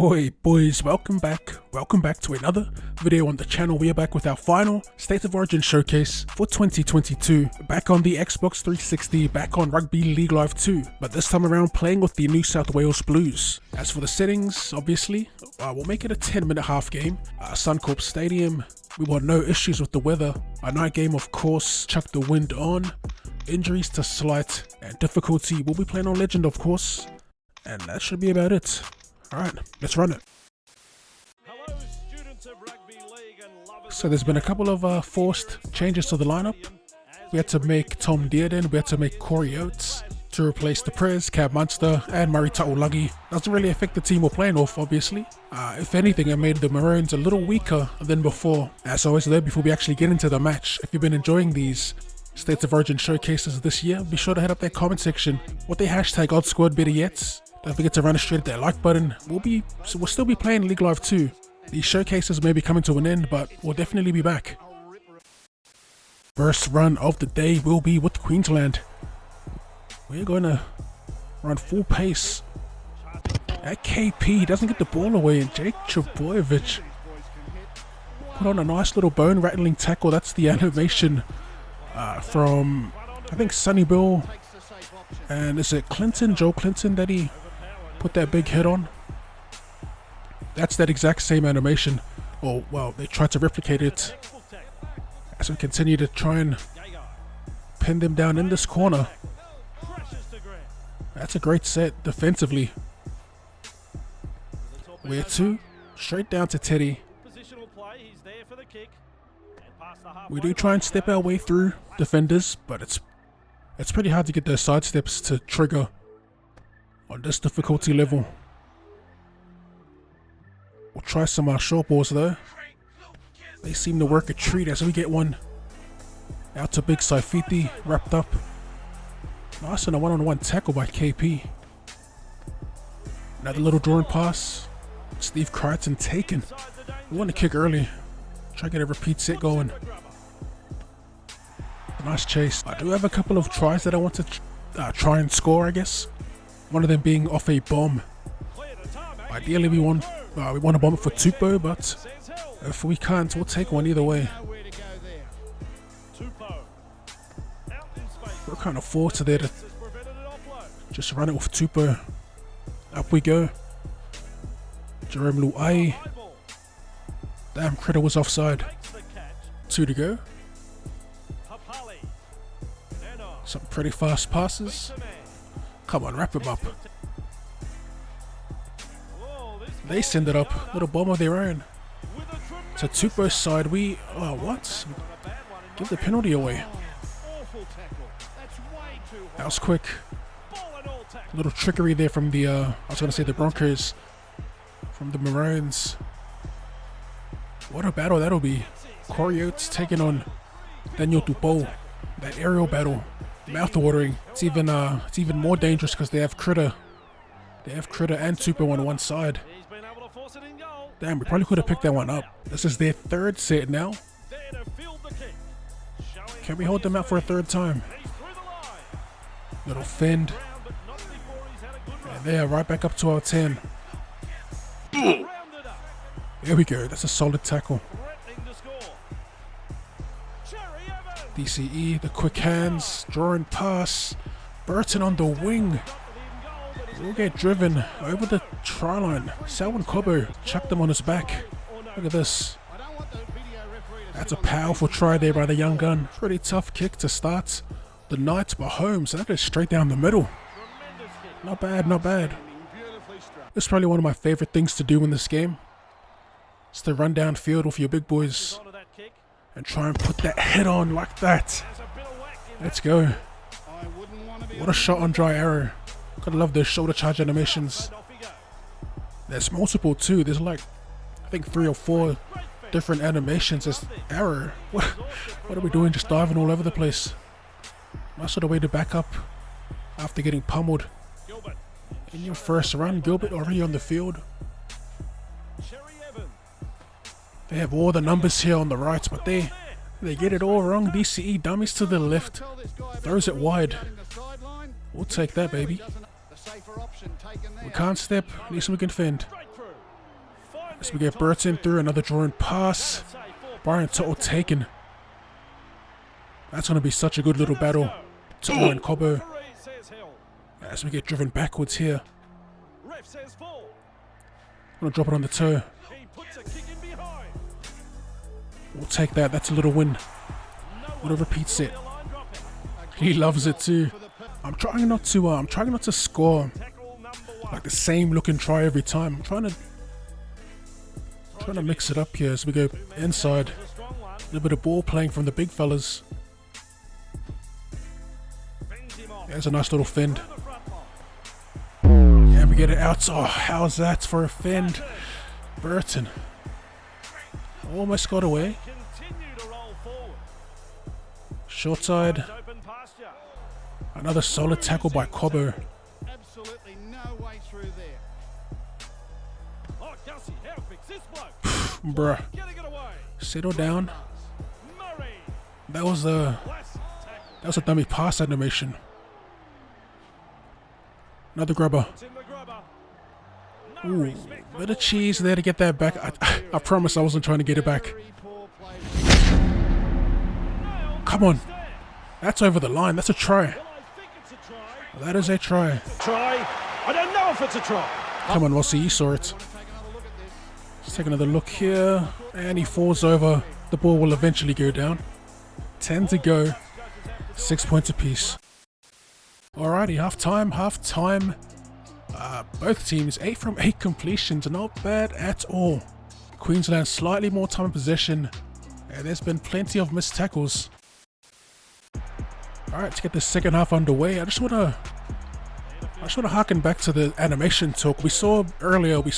Oi boys, welcome back to another video on the channel. We are back with our final State of Origin showcase for 2022, back on the Xbox 360, back on Rugby League Live 2, but this time around playing with the New South Wales Blues. As for the settings, obviously, we'll make it a 10-minute half game, Suncorp Stadium. We want no issues with the weather, a night game of course, chuck the wind on, injuries to slight, and difficulty, we'll be playing on Legend of course, and that should be about it. Alright, let's run it. Hello, students of Rugby League and lovers. So there's been a couple of forced changes to the lineup. We had to make Tom Dearden, we had to make Corey Oates to replace the Prez, Cab Munster and Murray Taulagi. Doesn't really affect the team we're playing off, obviously. If anything, it made the Maroons a little weaker than before. As always though, before we actually get into the match, if you've been enjoying these States of Origin showcases this year, be sure to head up that comment section with the hashtag OddSquad, better yet. Don't forget to run it straight at that like button. We'll still be playing League Live 2. These showcases may be coming to an end, but we'll definitely be back. First run of the day will be with Queensland. We're going to run full pace. That KP doesn't get the ball away, and Jake Trebojevic put on a nice little bone rattling tackle. That's the animation from, I think, Sonny Bill. And is it Joe Clinton that he put that big hit on? That's that exact same animation. Or, well, they tried to replicate it as we continue to try and pin them down in this corner. That's a great set defensively. Where to? Straight down to Teddy. We do try and step our way through defenders, but it's pretty hard to get those side steps to trigger on this difficulty level. We'll try some short balls though. They seem to work a treat as we get one out to Big Saifiti, wrapped up. Nice and a one-on-one tackle by KP. Another little drawing pass. Steve Crichton taken. We want to kick early. Try to get a repeat set going. Nice chase. I do have a couple of tries that I want to try and score, I guess. One of them being off a bomb. Ideally we want to bomb it for Tupou, but if we can't, we'll take one either way. We're kind of forced there to just run it with Tupou. Up we go. Jerome Luai. Damn, Critter was offside. 2 to go. Some pretty fast passes. Come on, wrap him up. They send it up. Little bomb of their own. To Tupou's side, what? Give the penalty away. That was quick. A little trickery there from the, I was going to say the Broncos. From the Maroons. What a battle that'll be. Corey Oates taking on Daniel Tupou. That aerial battle. Mouth-watering. It's even more dangerous because they have Critter. They have Critter and Tupou on one side. Damn, we probably could have picked that one up. This is their third set now. Can we hold them out for a third time? Little fend. And they are right back up to our 10. There we go. That's a solid tackle. DCE, the quick hands, drawing pass, Burton on the wing. We'll get driven over the try line. Selwyn Cobbo chucked them on his back. Look at this. That's a powerful try there by the young gun. Pretty tough kick to start the night by Holmes. That is straight down the middle. Not bad, not bad. This is probably one of my favorite things to do in this game. It's to run downfield with your big boys and try and put that head on like that. Let's go. What a shot on dry arrow. Gotta love those shoulder charge animations. There's multiple too. There's like, I think 3 or 4 different animations as arrow. What are we doing? Just diving all over the place. Nice little way to back up after getting pummeled. In your first run, Gilbert already on the field. They have all the numbers here on the right, but they get it all wrong. DCE dummies to the left. Throws it wide. We'll take that, baby. We can't step, at least we can fend. As we get Burton through, another drawing pass. Brian Toto taken. That's going to be such a good little battle. Toto and Cobo. As we get driven backwards here. I'm going to drop it on the toe. We'll take that. That's a little win. Little repeat set. He loves it too. I'm trying not to score like the same looking try every time. I'm trying to mix it up here as we go inside. A little bit of ball playing from the big fellas. There's a nice little fend. And we get it out. Oh, how's that for a fend? Burton. Almost got away. Short side. Another solid tackle by Cobo. Absolutely no way through there. Oh, Gussie, how quick's this bloke? Bruh. Getting it away. Settle down. Murray. That was a dummy pass animation. Another grubber. It's in the grubber. Ooh, bit of cheese there to get that back. I promise I wasn't trying to get it back. Very poor play. Come on. That's over the line. That's a try. Well, I think it's a try. That is a try. Try. I don't know if it's a try. Come on, Rossi, you saw it. Let's take another look here. And he falls over. The ball will eventually go down. 10 to go. 6 points apiece. Alrighty, half time. Both teams 8 from 8 completions. Not bad at all. Queensland slightly more time in possession. And there's been plenty of missed tackles. Alright, let's get the second half underway. I just wanna harken back to the animation talk. We saw earlier the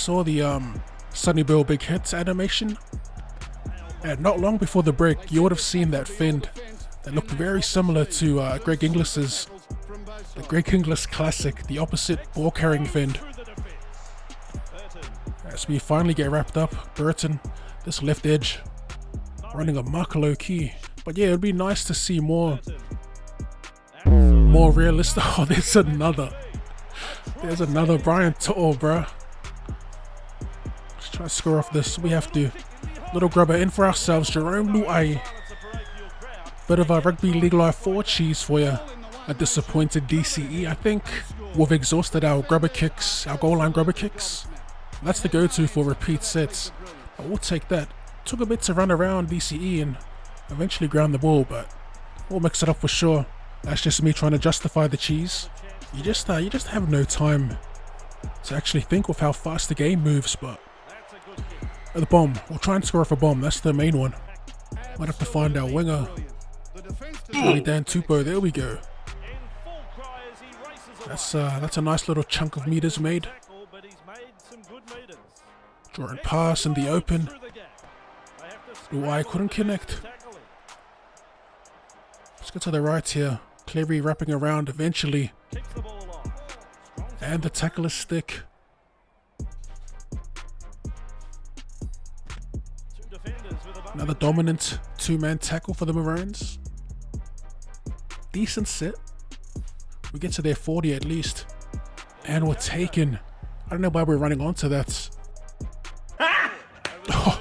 Sonny Bill Big Hits animation. And not long before the break, you would have seen that fend that looked very similar to Greg Inglis's, the Greg Inglis classic, the opposite ball carrying fend. As we finally get wrapped up, Burton, this left edge, running a muck low key. But yeah, it'd be nice to see more realistic. Oh, there's another Brian Toto, bruh. Let's try to score off this. We have to. Little grubber in for ourselves. Jerome Luai. Bit of a Rugby League Live 4 cheese for you. A disappointed DCE. I think we've exhausted our grubber kicks, our goal line grubber kicks. That's the go-to for repeat sets. But we'll take that. Took a bit to run around DCE and eventually ground the ball, but we'll mix it up for sure. That's just me trying to justify the cheese. You just have no time to actually think of how fast the game moves. But the bomb, we'll try and score off a bomb. That's the main one. Might have to find our winger. Dan Tupou. There we go. That's a nice little chunk of meters made. Drawing pass in the open. Luai couldn't connect. Let's get to the right here. Cleary wrapping around eventually. And the tackle is stick. Another dominant 2-man tackle for the Maroons. Decent set. We get to their 40 at least. And we're taken. I don't know why we're running onto that. Oh,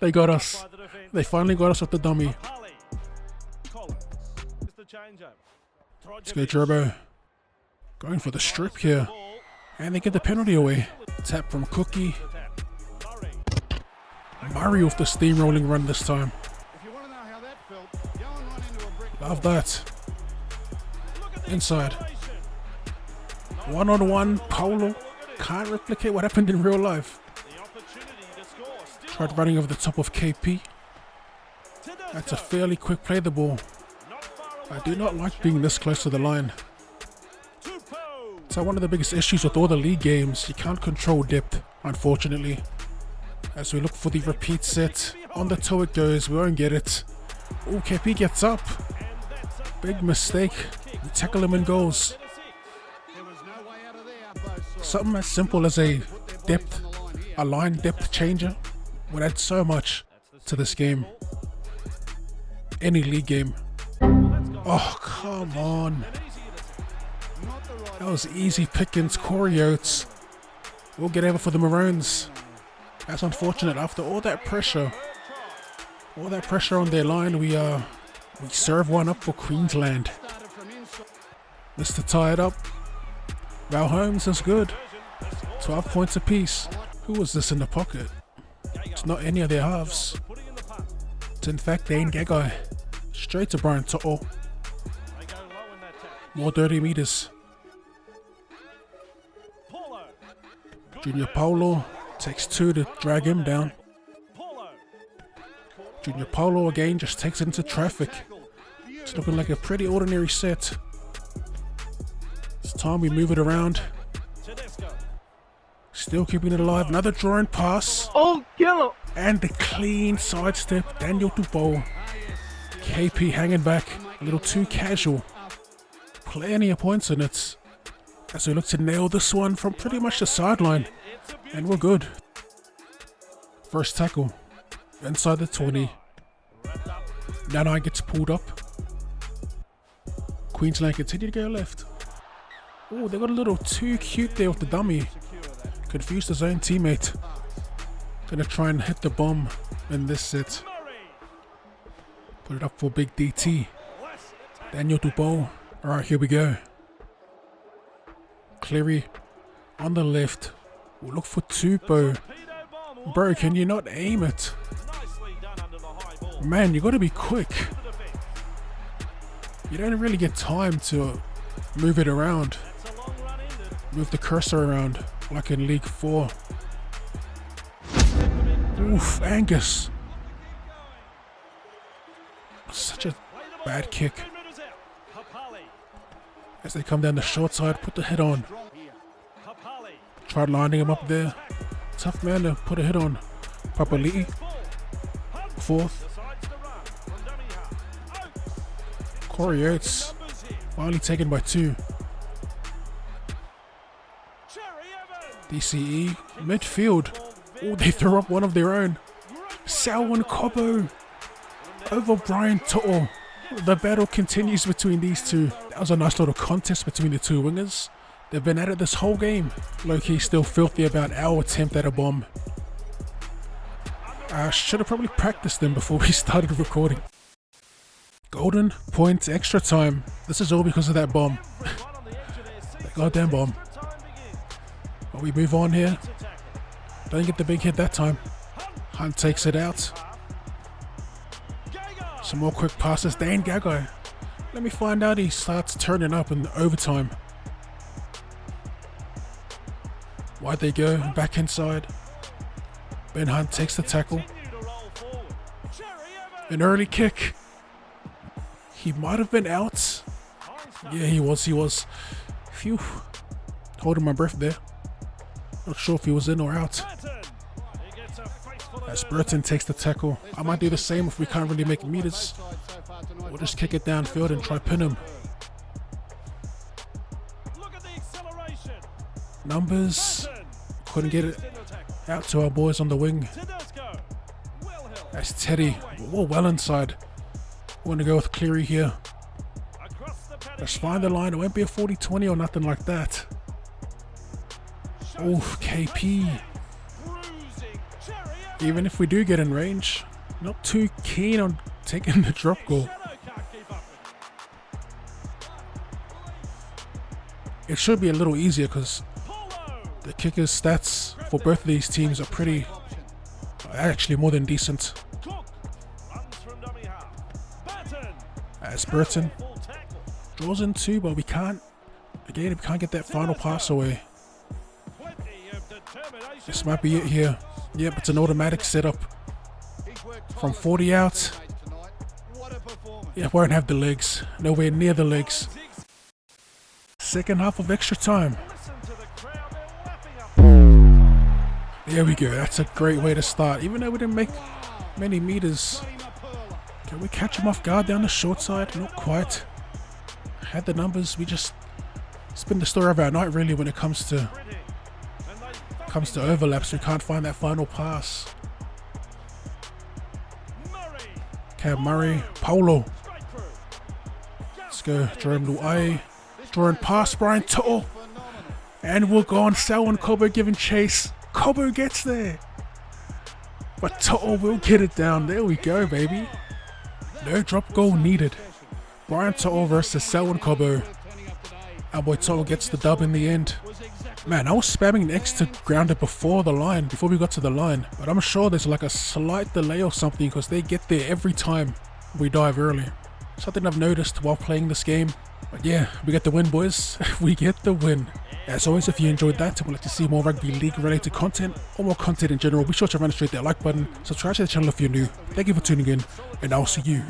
they got us. They finally got us with the dummy. Let's go Gerbo. Going for the strip here. And they get the penalty away. Tap from Cookie. Murray with the steamrolling run this time. Love that. Inside. One-on-one. Polo. Can't replicate what happened in real life. Tried running over the top of KP. That's a fairly quick play the ball. I do not like being this close to the line. So one of the biggest issues with all the league games, you can't control depth, unfortunately. As we look for the repeat set, on the toe it goes, we won't get it. Oh, KP gets up. Big mistake. We tackle him and goals. Something as simple as a line depth changer would add so much to this game. Any league game. Oh, come on. That was easy pickings. Corey Oates will get over for the Maroons. That's unfortunate. After all that pressure on their line, we serve one up for Queensland. Missed to tie it up. Val Holmes is good. 12 points apiece. Who was this in the pocket? It's not any of their halves. It's in fact Dane Gagai. Straight to Brian To'o. More 30 meters. Junior Paulo takes 2 to drag him down. Junior Paulo again just takes it into traffic. It's looking like a pretty ordinary set. It's time we move it around. Still keeping it alive. Another drawing pass. Oh, kill him! And the clean sidestep. Daniel Dubois. KP hanging back. A little too casual. Plenty of points in it. As we look to nail this one from pretty much the sideline. And we're good. First tackle. Inside the 20. Nanai gets pulled up. Queensland continue to go left. Oh, they got a little too cute there with the dummy. Confused his own teammate. Gonna try and hit the bomb in this set. Put it up for big DT. Daniel Dubois. Alright, here we go. Cleary on the left. We'll look for Tupou. Bro, can you not aim it? Man, you gotta be quick. You don't really get time to move it around. Move the cursor around like in League 4. Oof, Angus. Such a bad kick. As they come down the short side, put the hit on. Tried lining him up there. Tough man to put a hit on. Papali'i. Fourth. Corey Oates. Finally taken by 2. DCE. Midfield. Oh, they threw up one of their own. Selwyn Cobbo. Over Brian To'o. The battle continues between these two. That was a nice little contest between the two wingers. They've been at it this whole game. Low-key still filthy about our attempt at a bomb. I should have probably practiced them before we started recording. Golden point extra time. This is all because of that bomb. That goddamn bomb. But we move on here. Don't get the big hit that time. Hunt takes it out. Some more quick passes. Dane Gagai. Let me find out he starts turning up in overtime. Why'd they go? Back inside. Ben Hunt takes the tackle. An early kick. He might have been out. Yeah, he was. Phew. Holding my breath there. Not sure if he was in or out. As Burton takes the tackle. I might do the same if we can't really make meters. We'll just kick it downfield and try pin him. Numbers. Couldn't get it out to our boys on the wing. That's Teddy. We're well inside. We're going to go with Cleary here. Let's find the line. It won't be a 40-20 or nothing like that. Oof, KP. Even if we do get in range, not too keen on taking the drop goal. It should be a little easier because the kickers' stats for both of these teams are actually more than decent. As Burton draws in 2, but we can't get that final pass away. This might be it here. Yep, it's an automatic setup. From 40 out. Yeah, won't have the legs. Nowhere near the legs. Second half of extra time. There we go. That's a great way to start. Even though we didn't make many meters. Can we catch him off guard down the short side? Not quite. Had the numbers. We just... It's been the story of our night really when it comes to overlaps. We can't find that final pass. Cam Murray. Paulo. Let's go. Jerome Luai. Drawing past Brian To'o. And we'll go on. Selwyn Cobbo giving chase. Cobbo gets there. But Toto will get it down. There we go, baby. No drop goal needed. Brian Toto versus Selwyn Cobo. Our boy Toto gets the dub in the end. Man, I was spamming X to ground it before we got to the line. But I'm sure there's like a slight delay or something because they get there every time we dive early. Something I've noticed while playing this game. But yeah, we get the win, boys. We get the win. As always, if you enjoyed that and would like to see more rugby league related content or more content in general, be sure to demonstrate that like button, subscribe to the channel if you're new. Thank you for tuning in, and I'll see you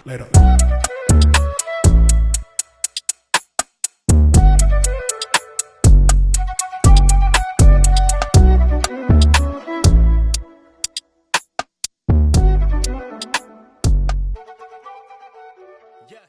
later.